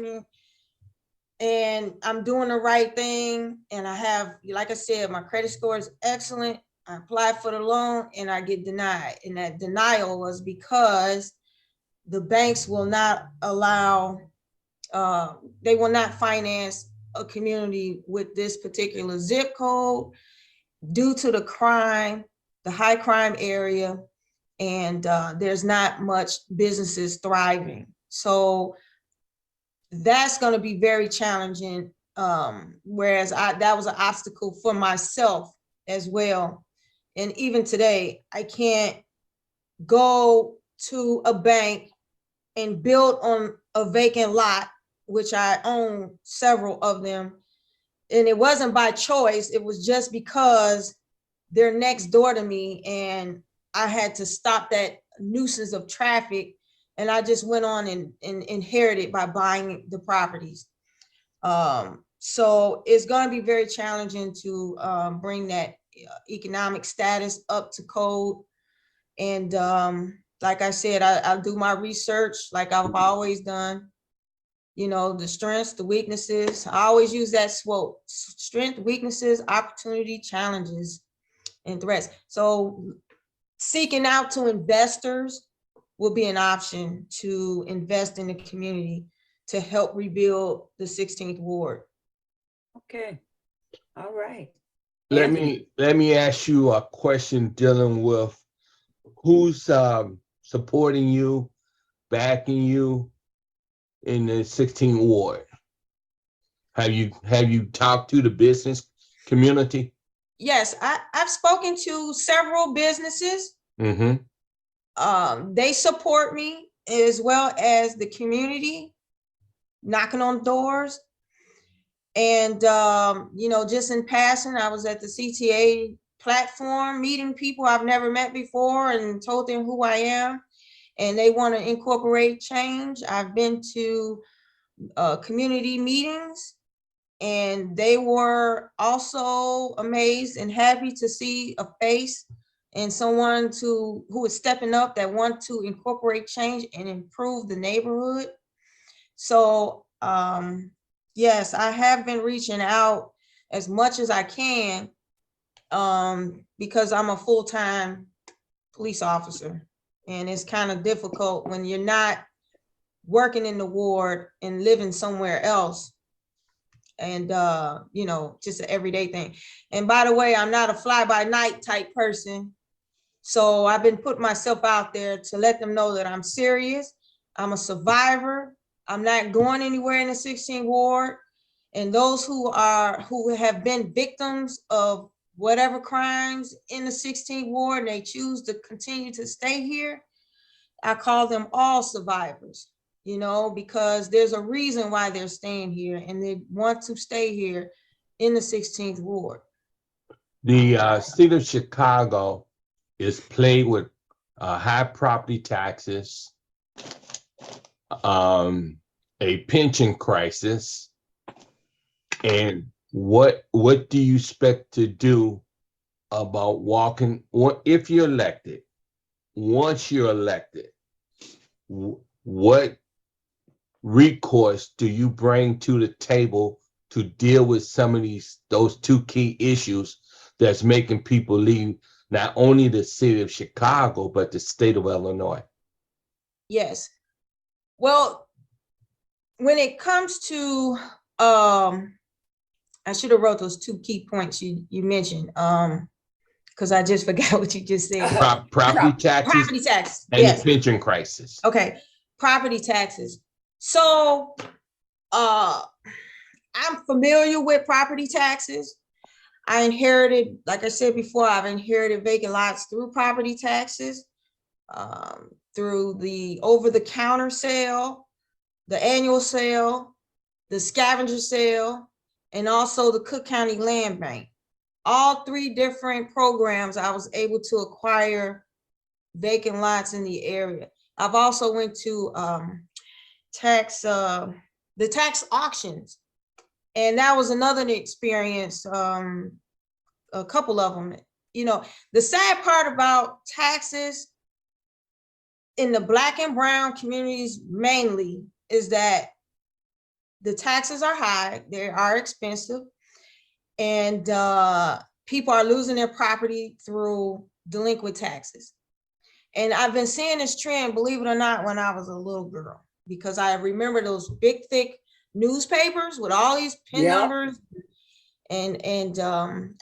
me, and I'm doing the right thing. And I have, like I said, my credit score is excellent. I applied for the loan and I get denied. And that denial was because the banks will not allow, they will not finance a community with this particular zip code due to the crime, the high crime area, and there's not much businesses thriving. So that's going to be very challenging. Whereas that was an obstacle for myself as well. And even today, I can't go to a bank and build on a vacant lot, which I own several of them. And it wasn't by choice. It was just because they're next door to me and I had to stop that nuisance of traffic. And I just went on and inherited by buying the properties. So it's going to be very challenging to bring that economic status up to code. And like I said, I'll do my research like I've always done. You know, the strengths, the weaknesses. I always use that SWOT: strength, weaknesses, opportunity, challenges, and threats. So seeking out to investors will be an option to invest in the community to help rebuild the 16th Ward. Okay. All right. Let me ask you a question dealing with who's supporting you, backing you in the 16th Ward. Have you talked to the business community? Yes, I've spoken to several businesses. Mm-hmm. They support me as well as the community, knocking on doors. And, you know, just in passing, I was at the CTA platform meeting people I've never met before and told them who I am. And they want to incorporate change. I've been to community meetings, and they were also amazed and happy to see a face and someone who is stepping up that want to incorporate change and improve the neighborhood. So yes, I have been reaching out as much as I can because I'm a full-time police officer, and it's kind of difficult when you're not working in the ward and living somewhere else. And you know, just an everyday thing. And by the way, I'm not a fly-by-night type person. So I've been putting myself out there to let them know that I'm serious. I'm a survivor. I'm not going anywhere in the 16th Ward. And those who have been victims of whatever crimes in the 16th Ward, and they choose to continue to stay here, I call them all survivors, you know, because there's a reason why they're staying here and they want to stay here in the 16th Ward. The city of Chicago is plagued with high property taxes, a pension crisis, and what do you expect to do about if you're elected? Once you're elected, what recourse do you bring to the table to deal with some of those two key issues that's making people leave not only the city of Chicago, but the state of Illinois? Yes. Well, when it comes to, I should have wrote those two key points you mentioned, because I just forgot what you just said. Property taxes. Property tax. And yes. The pension crisis. Okay, property taxes. So, I'm familiar with property taxes. I inherited, like I said before, I've inherited vacant lots through property taxes, through the over-the-counter sale, the annual sale, the scavenger sale, and also the Cook County Land Bank. All three different programs, I was able to acquire vacant lots in the area. I've also went to the tax auctions, and that was another experience. A couple of them. You know, the sad part about taxes in the Black and brown communities mainly is that the taxes are high, they are expensive, and people are losing their property through delinquent taxes. And I've been seeing this trend, believe it or not, when I was a little girl, because I remember those big, thick newspapers with all these PIN numbers and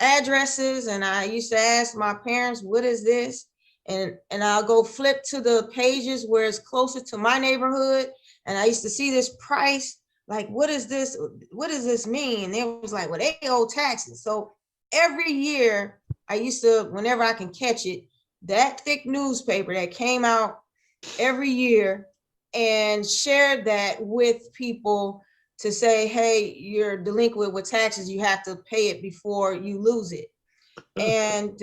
addresses. And I used to ask my parents, what is this? And I'll go flip to the pages where it's closer to my neighborhood. And I used to see this price, like, what is this? What does this mean? And it was like, well, they owe taxes. So every year I used to, whenever I can catch it, that thick newspaper that came out every year, and shared that with people to say, hey, you're delinquent with taxes, you have to pay it before you lose it. And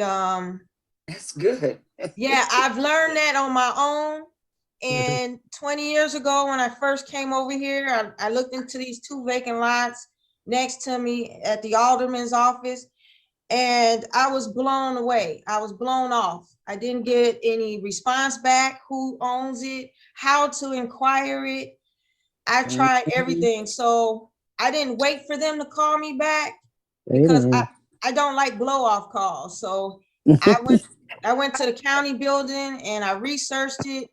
That's good. yeah, I've learned that on my own. And 20 years ago, when I first came over here, I looked into these 2 vacant lots next to me at the alderman's office, and I was blown away. I was blown off. I didn't get any response back, who owns it, how to inquire it. I tried everything. So I didn't wait for them to call me back, because I don't like blow off calls. So I went to the county building and I researched it,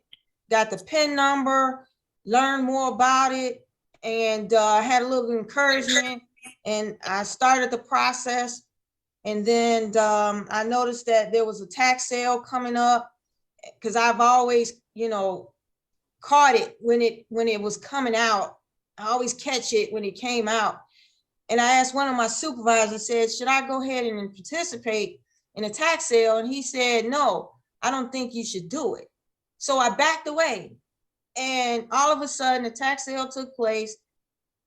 got the PIN number, learned more about it, and had a little encouragement, and I started the process. And then I noticed that there was a tax sale coming up, because I've always, caught it when it was coming out. I always catch it when it came out. And I asked one of my supervisors, said, should I go ahead and participate in a tax sale? And he said, no, I don't think you should do it. So I backed away. And all of a sudden, the tax sale took place,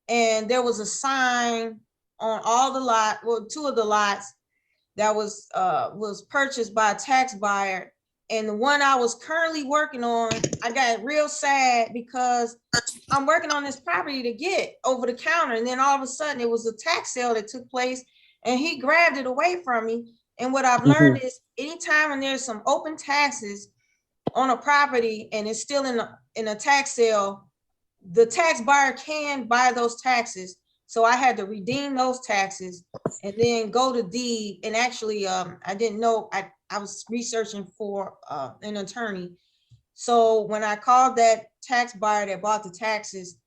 and there was a sign on all the lot, well, 2 of the lots, that was purchased by a tax buyer. And the one I was currently working on, I got real sad, because I'm working on this property to get over the counter. And then all of a sudden it was a tax sale that took place, and he grabbed it away from me. And what I've learned is, anytime when there's some open taxes on a property and it's still in a tax sale, the tax buyer can buy those taxes. So I had to redeem those taxes and then go to deed. And actually, I didn't know, I was researching for an attorney. So when I called that tax buyer that bought the taxes,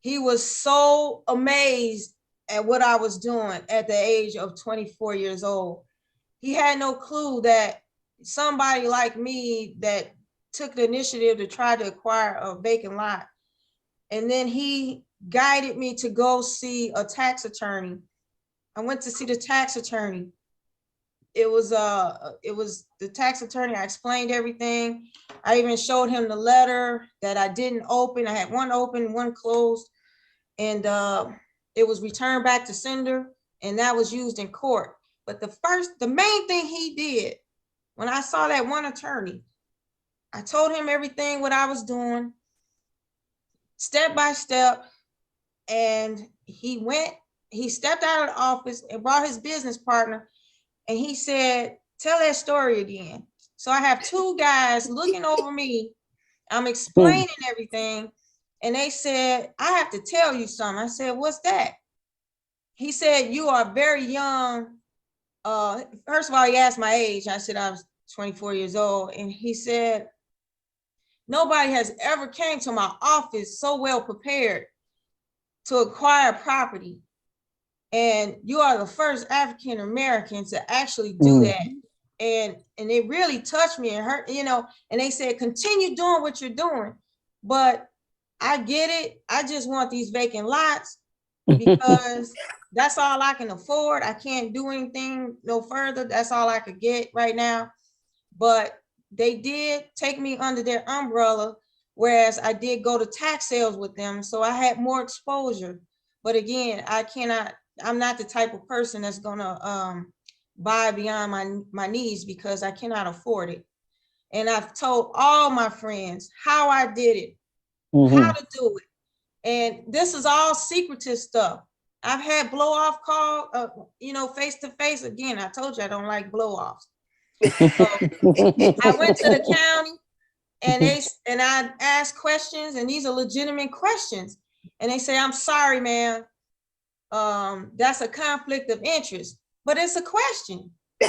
he was so amazed at what I was doing at the age of 24 years old. He had no clue that somebody like me that took the initiative to try to acquire a vacant lot. And then he guided me to go see a tax attorney. I went to see the tax attorney. It was the tax attorney. I explained everything. I even showed him the letter that I didn't open. I had one open, one closed, and it was returned back to sender, and that was used in court. But the main thing he did, when I saw that one attorney, I told him everything what I was doing, step by step. And he stepped out of the office and brought his business partner, and he said, tell that story again. So I have 2 guys looking over me. I'm explaining everything, and they said, I have to tell you something. I said, what's that? He said, you are very young. First of all, he asked my age. I said I was 24 years old. And he said, nobody has ever came to my office so well prepared to acquire property. And you are the first African American to actually do that. And it really touched me and hurt, and they said, continue doing what you're doing. But I get it. I just want these vacant lots, because that's all I can afford. I can't do anything no further. That's all I could get right now. But they did take me under their umbrella, whereas I did go to tax sales with them. So I had more exposure. But again, I'm not the type of person that's gonna buy beyond my needs, because I cannot afford it. And I've told all my friends how I did it, how to do it. And this is all secretive stuff. I've had blow off call, face to face. Again, I told you I don't like blow offs. So I went to the county, and I asked questions, and these are legitimate questions. and they say, I'm sorry, ma'am. That's a conflict of interest, but it's a question. Yeah,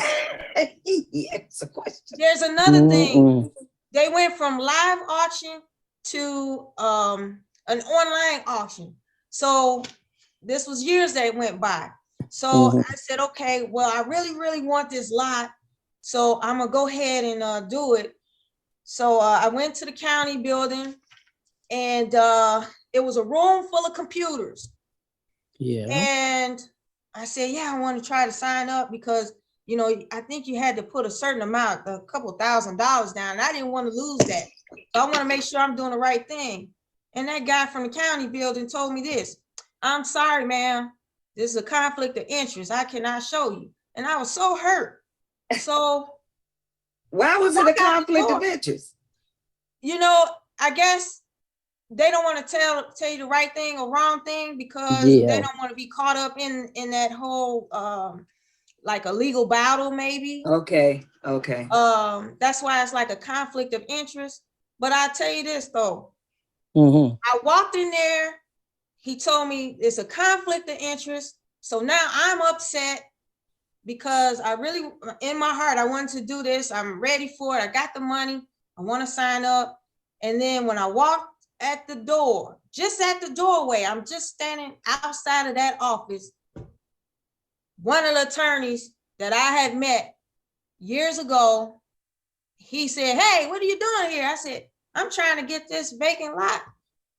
it's a question. There's another thing. They went from live auction to an online auction. So this was years that went by. So I said, okay, well, I really, really want this lot. So I'm gonna go ahead and do it. So I went to the county building, and it was a room full of computers. Yeah. And I said, yeah, I want to try to sign up because, you know, I think you had to put a certain amount, a couple $1,000s down. And I didn't want to lose that. So I want to make sure I'm doing the right thing. And that guy from the county building told me this: I'm sorry, ma'am. This is a conflict of interest. I cannot show you. And I was so hurt. So why was it a conflict of interest? You know, I guess they don't want to tell you the right thing or wrong thing because they don't want to be caught up in that whole like a legal battle, maybe. Okay. That's why it's like a conflict of interest. But I'll tell you this though. I walked in there, he told me it's a conflict of interest. So now I'm upset because I really, in my heart, I wanted to do this. I'm ready for it. I got the money. I want to sign up. And then when I walked at the door, just at the doorway, I'm just standing outside of that office. One of the attorneys that I had met years ago, he said, hey, what are you doing here? I said, I'm trying to get this vacant lot,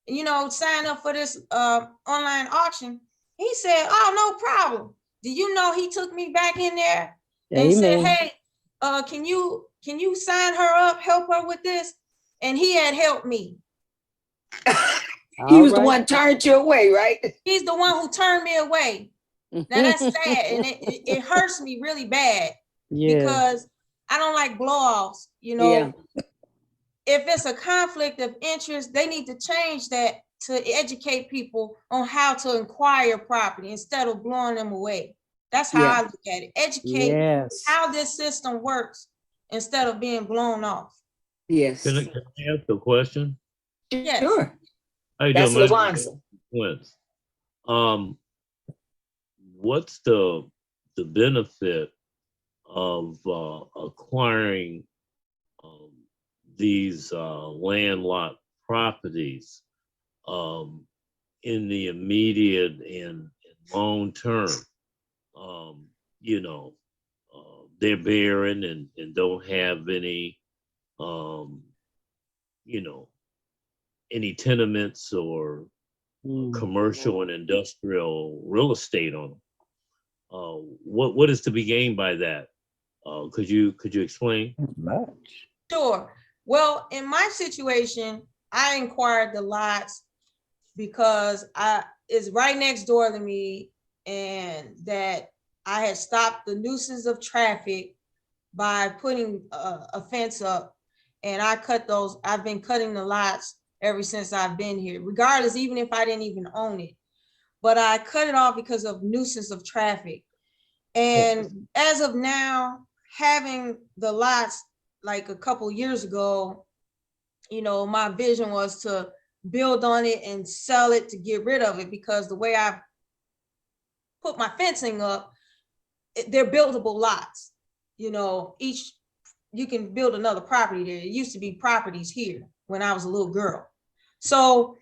you know, sign up for this online auction. He said, oh, no problem. Do you know he took me back in there and said, hey, can you sign her up, help her with this? And he had helped me. He was the one turned you away, right? He's the one who turned me away. Now that's sad, and it hurts me really bad because I don't like blow-offs. You know, if it's a conflict of interest, they need to change that to educate people on how to acquire property instead of blowing them away. That's how I look at it. Educate how this system works instead of being blown off. Yes. Can I ask a question? Yes. Sure. That's Lawanza. What's the benefit of acquiring these landlocked properties in the immediate and long term? You know, they're barren and don't have any, you know, any tenements or commercial and industrial real estate on them. What is to be gained by that? Could you explain? Sure. Well, in my situation, I acquired the lots because it's right next door to me, and that I had stopped the nuisance of traffic by putting a fence up, and I've been cutting the lots ever since I've been here, regardless, even if I didn't even own it. But I cut it off because of nuisance of traffic. And as of now, having the lots like a couple years ago, you know, my vision was to build on it and sell it to get rid of it, because the way I put my fencing up, they're buildable lots. You know, you can build another property there. It used to be properties here when I was a little girl. So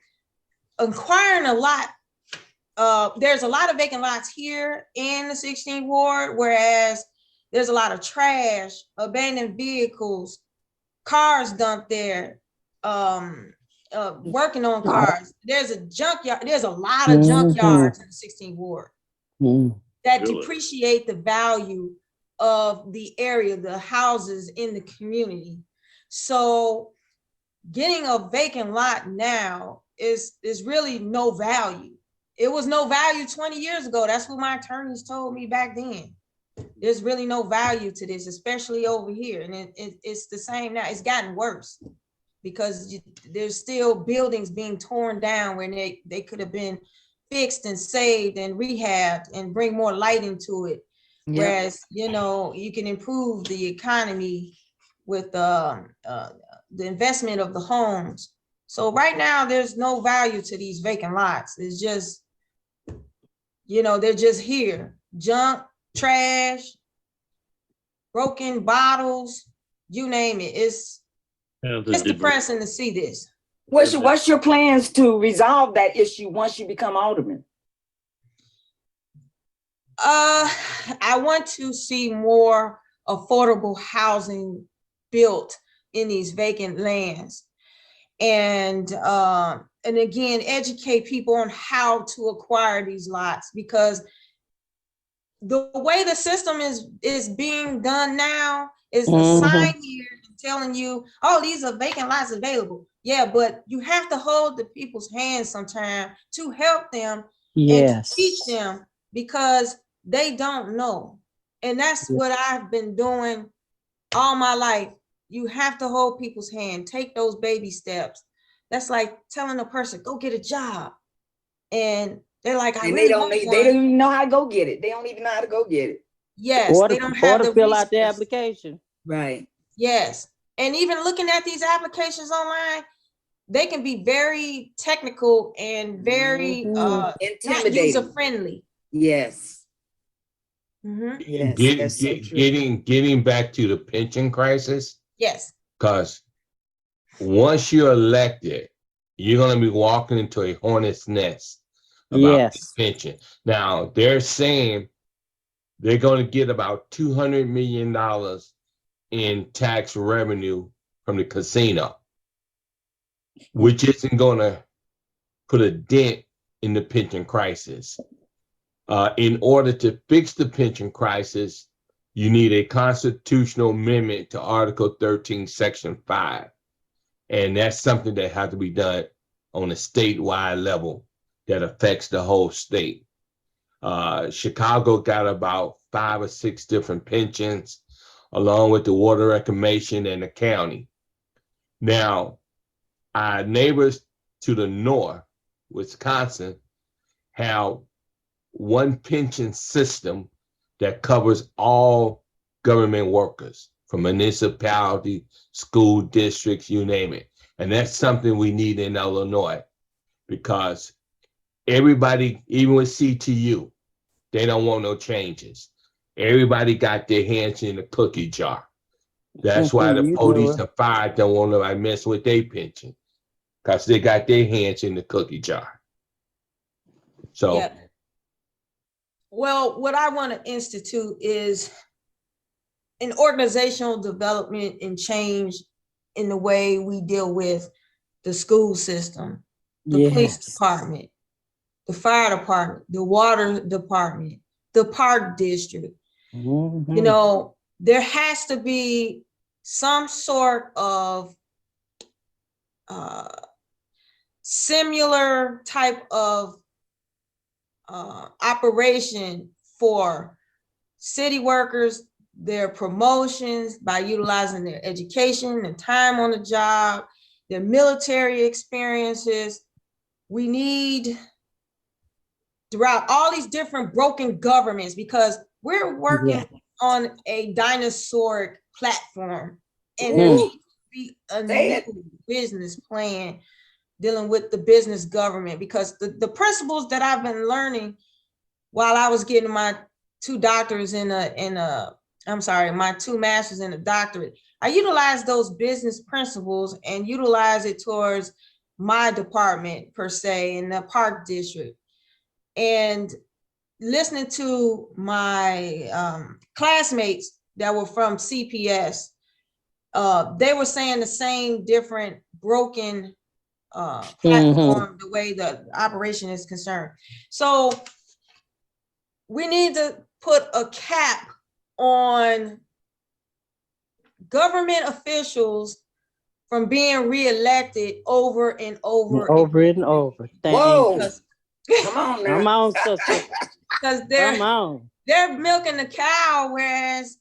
acquiring a lot, there's a lot of vacant lots here in the 16th ward, whereas there's a lot of trash, abandoned vehicles, cars dumped there, working on cars. There's a junkyard. There's a lot of junkyards in the 16th ward that depreciate the value of the area, the houses in the community. So getting a vacant lot now is really no value. It was no value 20 years ago. That's what my attorneys told me back then. There's really no value to this, especially over here. And it's the same now. It's gotten worse because there's still buildings being torn down when they could have been fixed and saved and rehabbed and bring more light into it. Whereas, you know, you can improve the economy with the investment of the homes So right now, there's no value to these vacant lots. It's just, they're just here. Junk, trash, broken bottles, you name it. It's depressing to see this. What's your plans to resolve that issue once you become alderman? I want to see more affordable housing built in these vacant lands. And again, educate people on how to acquire these lots, because the way the system is being done now is a sign here telling you, oh, these are vacant lots available. Yeah, but you have to hold the people's hands sometime to help them and to teach them, because they don't know. And that's what I've been doing all my life. You have to hold people's hand, take those baby steps. That's like telling a person, go get a job. And they're like, they don't even know how to go get it. They don't even know how to go get it. Yes, they don't have the fill out the application. Right. Yes. And even looking at these applications online, they can be very technical and very intimidating, user friendly. Yes. Yes, getting back to the pension crisis. Yes. Because once you're elected, you're going to be walking into a hornet's nest about this pension. Now, they're saying they're going to get about $200 million in tax revenue from the casino, which isn't going to put a dent in the pension crisis. In order to fix the pension crisis, you need a constitutional amendment to Article 13, Section 5. And that's something that has to be done on a statewide level that affects the whole state. Chicago got about 5 or 6 different pensions, along with the water reclamation and the county. Now, our neighbors to the north, Wisconsin, have one pension system that covers all government workers, from municipality, school districts, you name it. And that's something we need in Illinois, because everybody, even with CTU, they don't want no changes. Everybody got their hands in the cookie jar. That's why the police and fire don't want to mess with their pension, because they got their hands in the cookie jar. So, yeah. Well, what I want to institute is an organizational development and change in the way we deal with the school system, the police department, the fire department, the water department, the park district. There has to be some sort of similar type of operation for city workers, their promotions by utilizing their education and time on the job, their military experiences. We need throughout all these different broken governments, because we're working on a dinosauric platform, and there needs to be a new business plan dealing with the business government, because the principles that I've been learning while I was getting my 2 doctors my 2 masters in a doctorate, I utilize those business principles and utilize it towards my department per se in the park district. And listening to my classmates that were from CPS, they were saying the same different broken platform, the way the operation is concerned. So we need to put a cap on government officials from being reelected over and over and over. Whoa. Come on now. Come on, sister. Because they're milking the cow, whereas,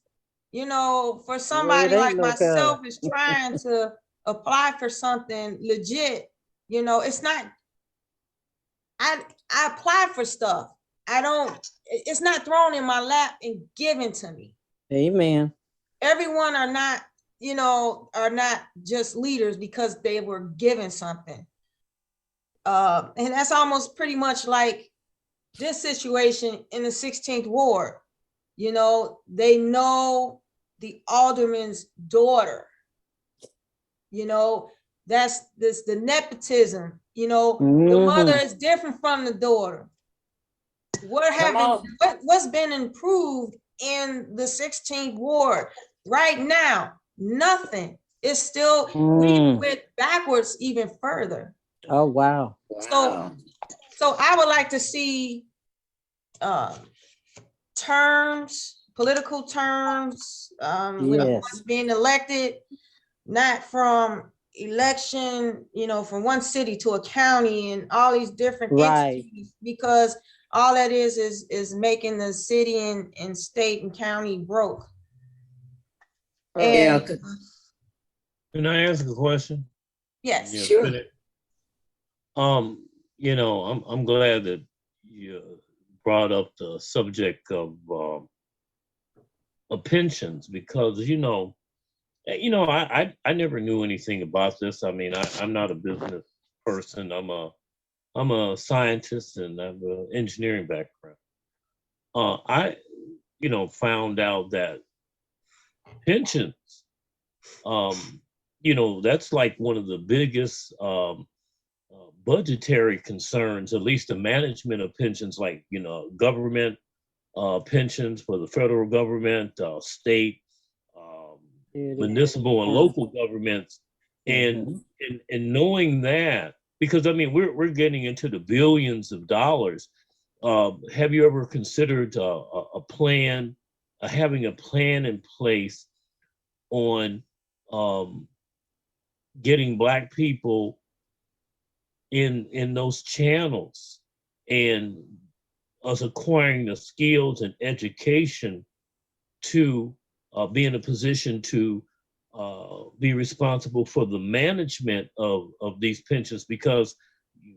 for somebody like myself is trying to apply for something legit, it's not, I apply for stuff. It's not thrown in my lap and given to me. Amen. Everyone are not you know, are not just leaders because they were given something. And that's almost pretty much like this situation in the 16th ward. You know, they know the alderman's daughter. You know, that's the nepotism. You know, the mother is different from the daughter. What's been improved in the 16th ward right now? Nothing. It's still, we went backwards even further. Oh, wow. So I would like to see terms, political terms, Yes. being elected, not from election, you know, from one city to a county and all these different entities, because all that is making the city and state and county broke. Yeah. Can I ask a question? Yes. Yeah, Sure. You know, I'm glad that you brought up the subject of pensions, because I never knew anything about this. I mean, I'm not a business person. I'm a scientist and I have an engineering background. I found out that pensions, that's like one of the biggest budgetary concerns, at least the management of pensions, like, government pensions for the federal government, state, municipal and local governments. And knowing that, because I mean, we're getting into the billions of dollars. Have you ever considered a plan, having a plan in place on getting Black people in those channels, and us acquiring the skills and education to be in a position to be responsible for the management of these pensions? Because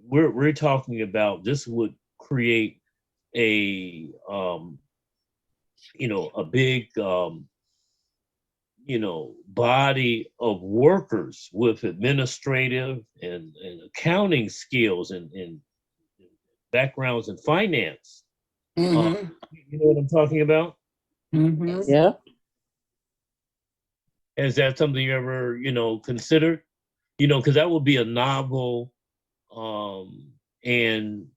we're talking about, this would create a a big body of workers with administrative and accounting skills and backgrounds in finance. You know what I'm talking about? Yeah. Is that something you ever, considered? Because that would be a novel and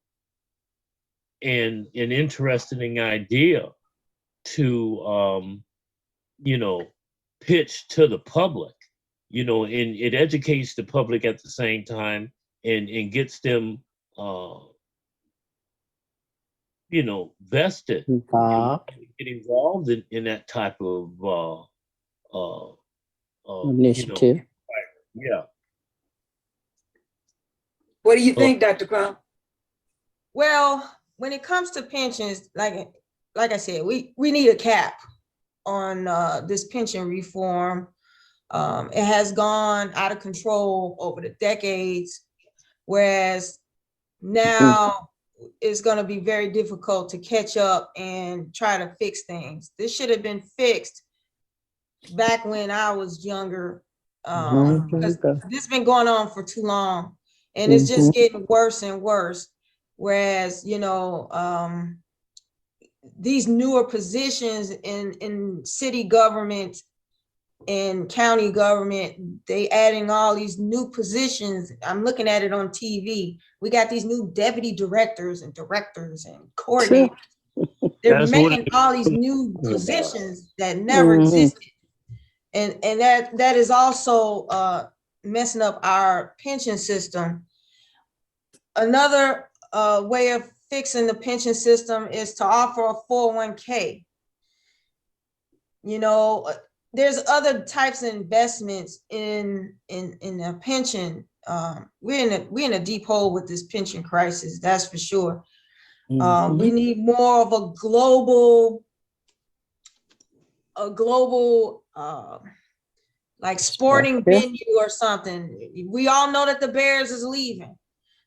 an interesting idea to pitch to the public, and it educates the public at the same time, and gets them vested, get involved in that type of initiative. Yeah. What do you think, Dr. Crump? Well, when it comes to pensions, like I said, we need a cap on this pension reform. It has gone out of control over the decades, whereas now it's going to be very difficult to catch up and try to fix things. This should have been fixed back when I was younger, because this has been going on for too long, and it's just getting worse and worse. Whereas, these newer positions in city government and county government, they adding all these new positions. I'm looking at it on TV. We got these new deputy directors and coordinators. They're making all these new positions that never existed. And that is also messing up our pension system. Another way of fixing the pension system is to offer a 401k. There's other types of investments in a pension. We're in a deep hole with this pension crisis, that's for sure. We need more of a global like sporting venue or something. We all know that the Bears is leaving.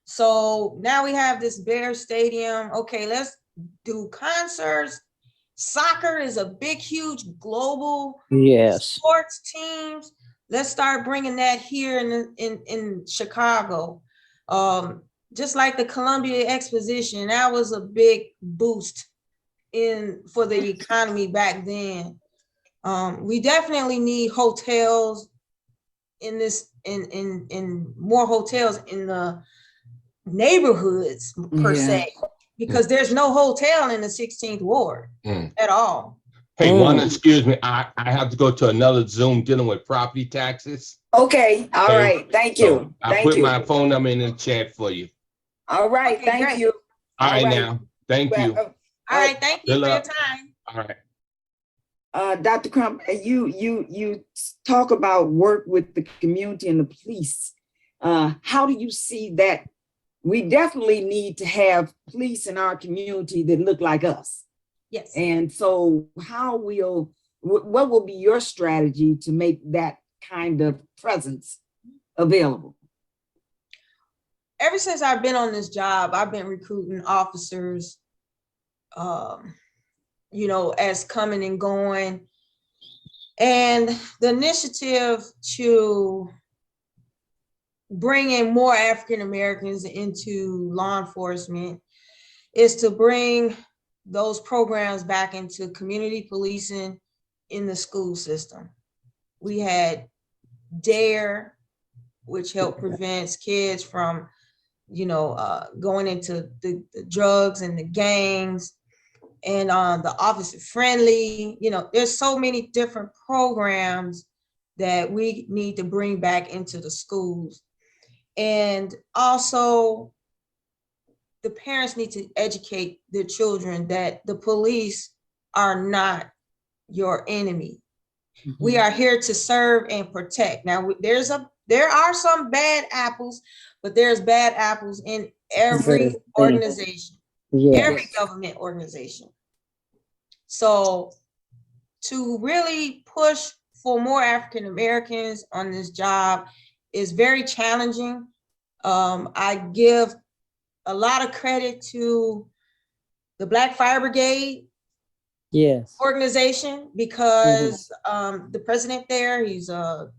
So now we have this Bear Stadium. Okay, let's do concerts, Soccer is a big, huge global Yes. sports teams. Let's start bringing that here in Chicago. Just like the Columbia Exposition, that was a big boost for the economy back then. We definitely need hotels in more hotels in the neighborhoods per se, because there's no hotel in the 16th Ward at all. Hey, excuse me, I have to go to another Zoom dealing with property taxes. Okay, all right, thank you. I put my phone number in the chat for you. All right, Okay, thank great. you. All right, now, thank you. All right, thank you Good for your luck. time. All right. Dr. Crump, you talk about work with the community and the police. How do you see that? We definitely need to have police in our community that look like us. Yes. And so what will be your strategy to make that kind of presence available? Ever since I've been on this job, I've been recruiting officers, as coming and going. And the initiative to bring in more African Americans into law enforcement is to bring those programs back into community policing in the school system. We had DARE, which helped prevent kids from, going into the drugs and the gangs, and the Officer Friendly. There's so many different programs that we need to bring back into the schools. And also, the parents need to educate their children that the police are not your enemy. Mm-hmm. We are here to serve and protect. Now, there are some bad apples, but there's bad apples in every organization, every government organization. So to really push for more African Americans on this job is very challenging. I give a lot of credit to the Black Fire Brigade organization, because the president there, he's a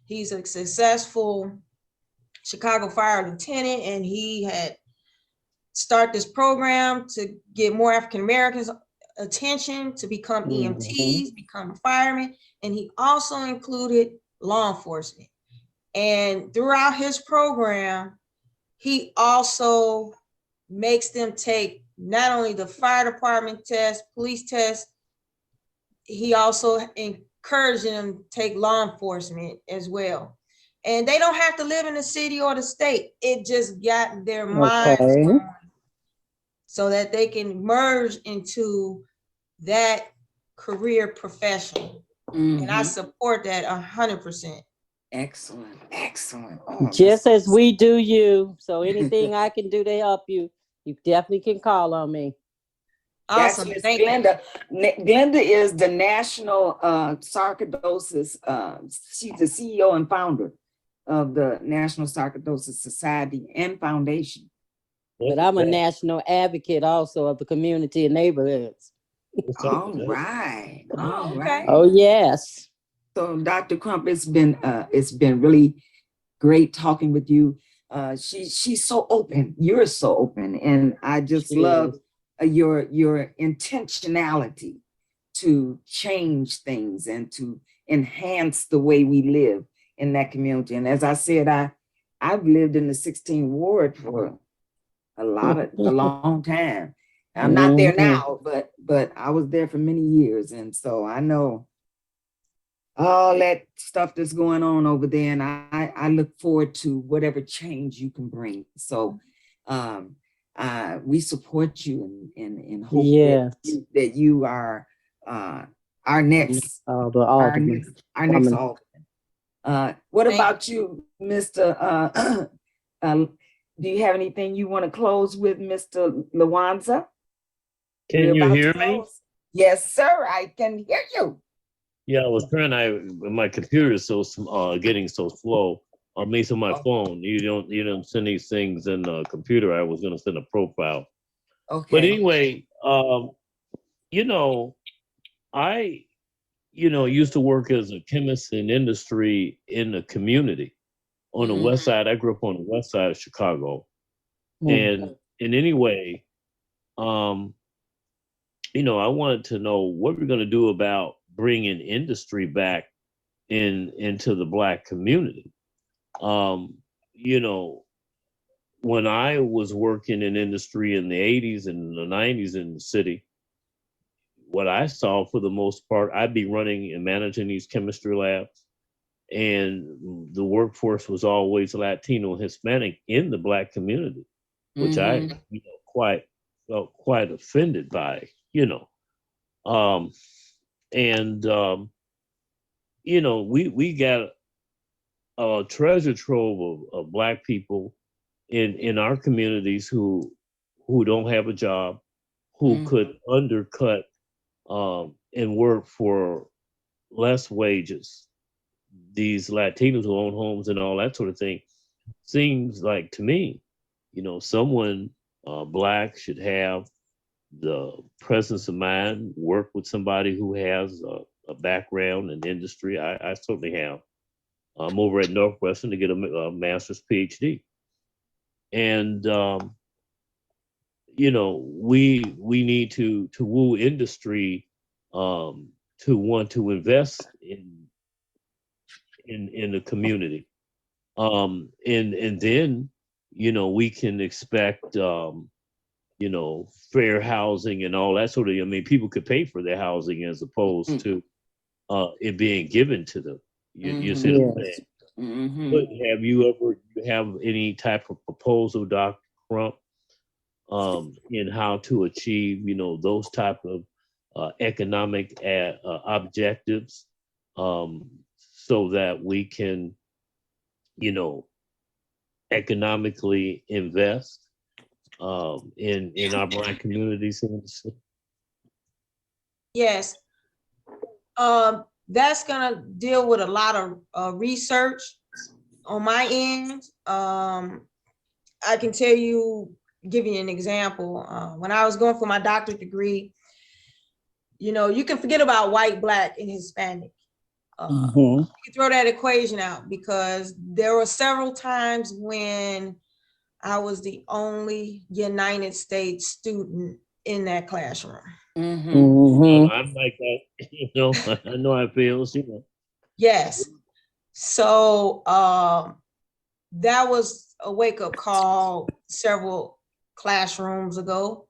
successful Chicago fire lieutenant, and he had started this program to get more African Americans attention to become EMTs, become firemen, and he also included law enforcement. And throughout his program, he also makes them take not only the fire department test, police test, he also encouraged them to take law enforcement as well. And they don't have to live in the city or the state. It just got their minds going so that they can merge into that career profession. And I support that 100%. Excellent, excellent. Just as we do you. So anything I can do to help you, you definitely can call on me. Awesome. Thank Glenda. Glenda is the national sarcoidosis. She's the CEO and founder of the National Sarcoidosis Society and Foundation. But I'm a national advocate also of the community and neighborhoods. All right. All right. Oh, yes. So Dr. Crump, it's been really great talking with you. She's so open. You're so open. And I just love your intentionality to change things and to enhance the way we live in that community. And as I said, I've lived in the 16th Ward for a long time. I'm not there now, but I was there for many years. And so I know all that stuff that's going on over there. And I look forward to whatever change you can bring. So we support you and hope that you are our next alderman. What about you, Mr. Do you have anything you want to close with, Mr. Lawanza? Can you hear me? Yes, sir. I can hear you. Yeah, I was trying. My computer is so getting so slow. On me, on my phone. You don't send these things in the computer. I was going to send a profile. Okay. But anyway, I, used to work as a chemist in industry in the community on the Mhm. west side. I grew up on the west side of Chicago. Mm. And in any way, um, I wanted to know what we're going to do about bringing industry back into the Black community. Um, you know, when I was working in industry in the 80s and the 90s in the city, what I saw for the most part, I'd be running and managing these chemistry labs, and the workforce was always Latino, Hispanic in the Black community, which I, Mhm. quite felt quite offended by, um, and we got a treasure trove of Black people in our communities who don't have a job, who Mhm. could undercut and work for less wages. These Latinos who own homes and all that sort of thing. Seems like to me, someone Black should have the presence of mind, work with somebody who has a background in industry. I certainly have. I'm over at Northwestern to get a master's PhD. And we need to woo industry to want to invest in the community. And then we can expect fair housing and all that sort of. I mean, people could pay for their housing as opposed to it being given to them. You see what I'm Yes. saying? But Mhm. have you ever have any type of proposal, Dr. Crump, in how to achieve, those type of economic objectives, so that we can, you know, economically invest in our Black communities? Yes. That's gonna deal with a lot of research on my end. I can tell you, give you an example. When I was going for my doctorate degree, you can forget about white, Black, and Hispanic. Mhm. You can throw that equation out because there were several times when I was the only United States student in that classroom. Mhm. Mhm. I'm like that, I know how it feels. Yes. So that was a wake-up call several classrooms ago.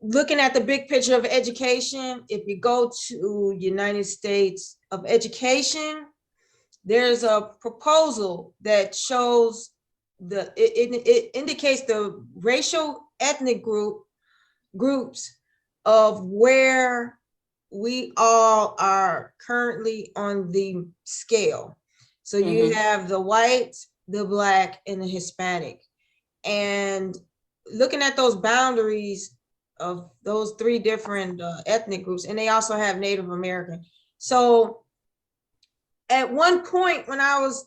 Looking at the big picture of education, if you go to United States of Education, there's a proposal that shows it indicates the racial ethnic groups of where we all are currently on the scale. So you have the white, the Black, and the Hispanic. And looking at those boundaries of those three different ethnic groups, and they also have Native American. So at one point when I was,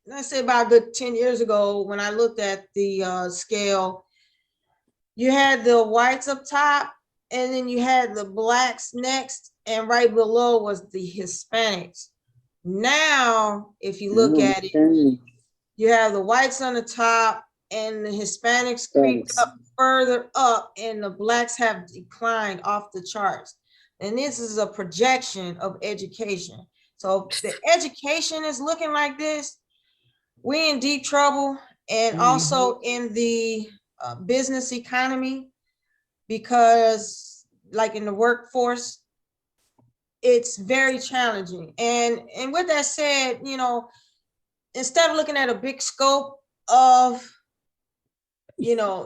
let's say about a good 10 years ago, when I looked at the scale, you had the whites up top, and then you had the Blacks next, and right below was the Hispanics. Now, if you look at it, you have the whites on the top, and the Hispanics creeped up further up, and the Blacks have declined off the charts. And this is a projection of education. So if the education is looking like this, we're in deep trouble. And also in the business economy, because like in the workforce, it's very challenging. And with that said, instead of looking at a big scope of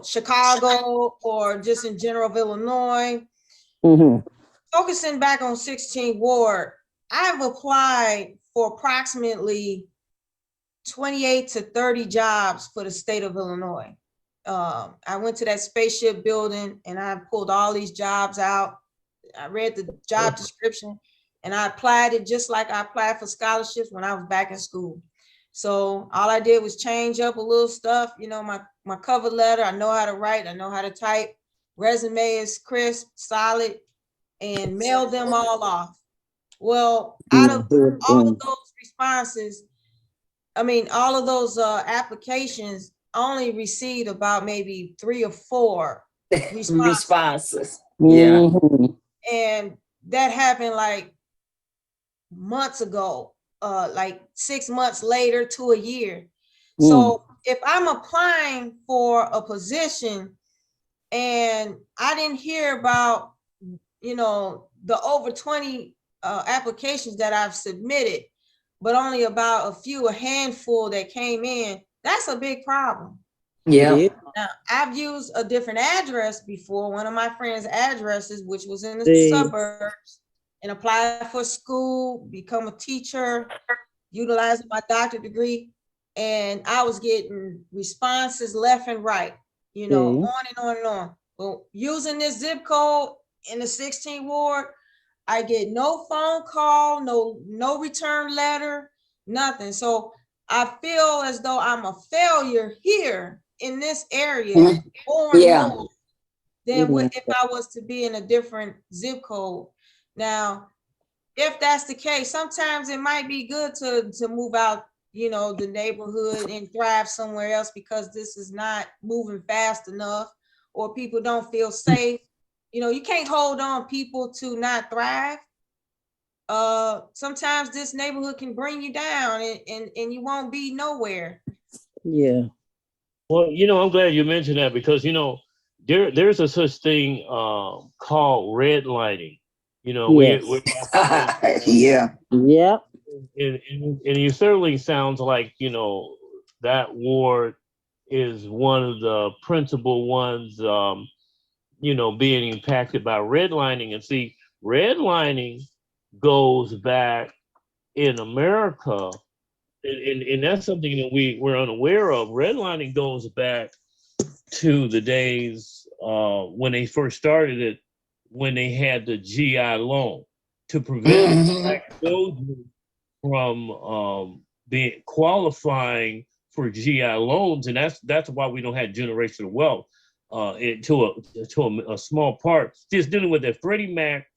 Chicago or just in general of Illinois, Mhm. focusing back on 16th Ward, I've applied for approximately 28 to 30 jobs for the state of Illinois. I went to that spaceship building and I pulled all these jobs out. I read the job description and I applied it just like I applied for scholarships when I was back in school. So all I did was change up a little stuff, my cover letter. I know how to write, I know how to type. Resume is crisp, solid. and mailed them all off. Well, out of all of those responses, I mean, all of those applications, I only received about maybe 3 or 4 responses. Yeah. Mhm. And that happened like months ago, like 6 months later to a year. So if I'm applying for a position and I didn't hear about, you know, the over 20 applications that I've submitted, but only about a handful that came in, that's a big problem. Yeah. Now, I've used a different address before, one of my friends' addresses, which was in the See. suburbs, and applied for school, become a teacher, utilizing my doctorate degree. And I was getting responses left and right, you know, See. on and on and on. Well, using this zip code in the 16th ward, I get no phone call, no return letter, nothing. So I feel as though I'm a failure here in this area more and Yeah. more than what if I was to be in a different zip code. Now, if that's the case, sometimes it might be good to move out, you know, the neighborhood and thrive somewhere else because this is not moving fast enough or people don't feel safe. You know, you can't hold on people to not thrive. Sometimes this neighborhood can bring you down and you won't be nowhere. Yeah. Well, you know, I'm glad you mentioned that because you know there's a such thing called redlining. You know, Yes. Yeah. Yep. and you certainly sounds like you know that ward is one of the principal ones. You know, being impacted by redlining, and see, redlining goes back in America, and that's something that we're unaware of. Redlining goes back to the days when they first started it, when they had the GI loan to prevent black children from being qualifying for GI loans, and that's why we don't have generational wealth. To a small part, just dealing with that Freddie Mac,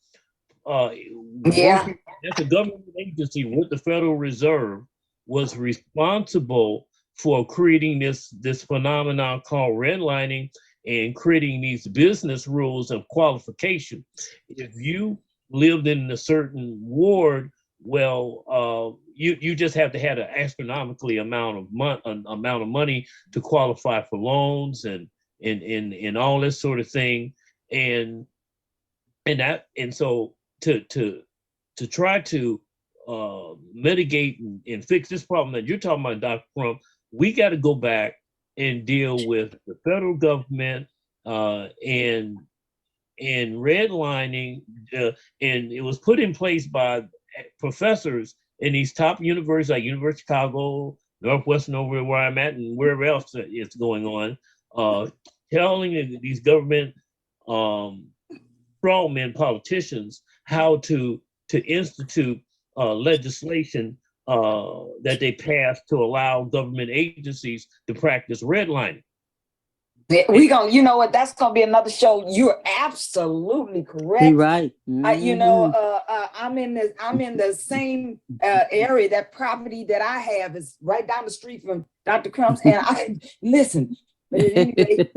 Yeah. working, that's a government agency with the Federal Reserve, was responsible for creating this phenomenon called redlining and creating these business rules of qualification. If you lived in a certain ward, well, you just have to have an astronomically amount of money to qualify for loans and all this sort of thing, and so to try to mitigate and fix this problem that you're talking about, Dr. Crump, we got to go back and deal with the federal government and redlining, and it was put in place by professors in these top universities like University of Chicago, Northwestern over where I'm at, and wherever else it's going on, telling these government strongmen politicians how to institute legislation that they pass to allow government agencies to practice redlining. We gonna, you know what? That's gonna be another show. You're absolutely correct. You're right. You know, I'm in the same area. That property that I have is right down the street from Dr. Crump's. And I listen, but anyway,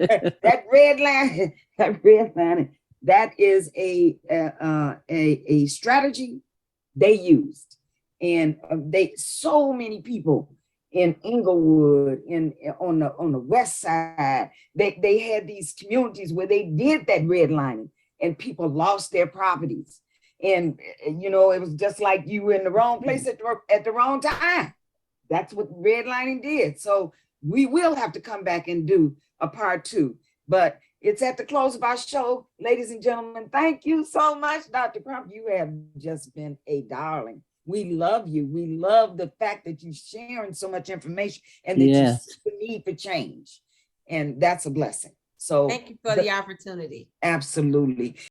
that red line, that is a strategy they used, and so many people in Inglewood, on the west side, they had these communities where they did that redlining, and people lost their properties. And you know, it was just like you were in the wrong place at the wrong time. That's what redlining did. So we will have to come back and do a part 2. But it's at the close of our show, ladies and gentlemen. Thank you so much, Dr. Crump. You have just been a darling. We love you. We love the fact that you're sharing so much information and that you see the need for change. And that's a blessing. So thank you for the opportunity. Absolutely.